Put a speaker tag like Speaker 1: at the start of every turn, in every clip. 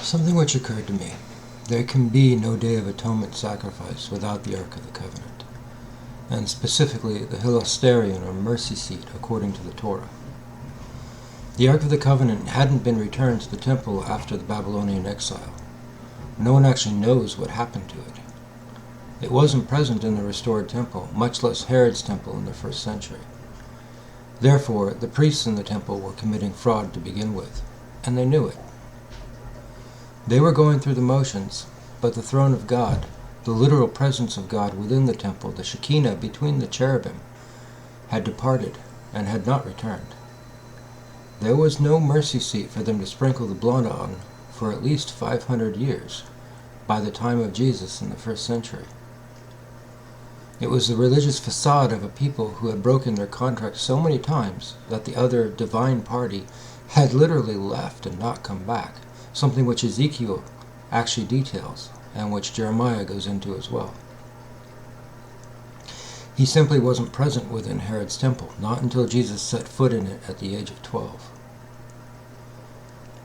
Speaker 1: Something which occurred to me. There can be no Day of Atonement sacrifice without the Ark of the Covenant, and specifically the hilasterion, or mercy seat, according to the Torah. The Ark of the Covenant hadn't been returned to the temple after the Babylonian exile. No one actually knows what happened to it. It wasn't present in the restored temple, much less Herod's temple in the 1st century. Therefore, the priests in the temple were committing fraud to begin with, and they knew it. They were going through the motions, but the throne of God, the literal presence of God within the temple, the Shekinah between the cherubim, had departed and had not returned. There was no mercy seat for them to sprinkle the blood on for at least 500 years, by the time of Jesus in the 1st century. It was the religious facade of a people who had broken their contract so many times that the other divine party had literally left and not come back, something which Ezekiel actually details, and which Jeremiah goes into as well. He simply wasn't present within Herod's temple, not until Jesus set foot in it at the age of 12.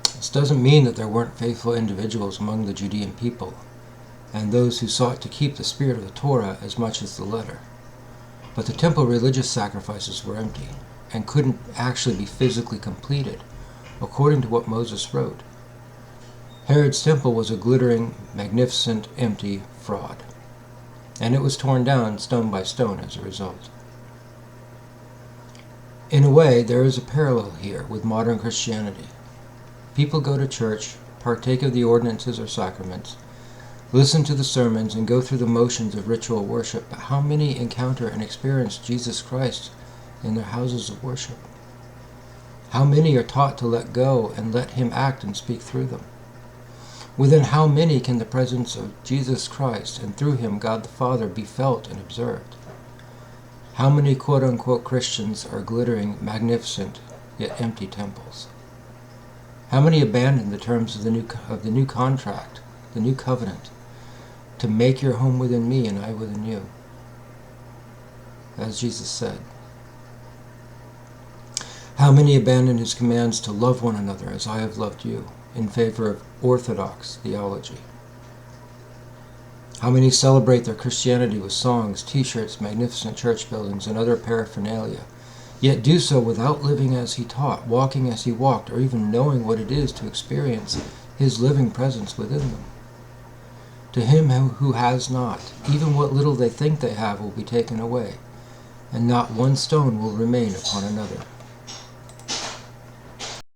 Speaker 1: This doesn't mean that there weren't faithful individuals among the Judean people, and those who sought to keep the spirit of the Torah as much as the letter. But the temple religious sacrifices were empty, and couldn't actually be physically completed, according to what Moses wrote. Herod's temple was a glittering, magnificent, empty fraud, and it was torn down stone by stone as a result. In a way, there is a parallel here with modern Christianity. People go to church, partake of the ordinances or sacraments, listen to the sermons, and go through the motions of ritual worship, but how many encounter and experience Jesus Christ in their houses of worship? How many are taught to let go and let Him act and speak through them? Within how many can the presence of Jesus Christ and through Him God the Father be felt and observed? How many quote-unquote Christians are glittering, magnificent, yet empty temples? How many abandon the terms of the new contract, the new covenant, to make your home within me and I within you? As Jesus said. How many abandon His commands to love one another as I have loved you, in favor of orthodox theology? How many celebrate their Christianity with songs, t-shirts, magnificent church buildings, and other paraphernalia, yet do so without living as He taught, walking as He walked, or even knowing what it is to experience His living presence within them? To him who has not, even what little they think they have will be taken away, and not one stone will remain upon another.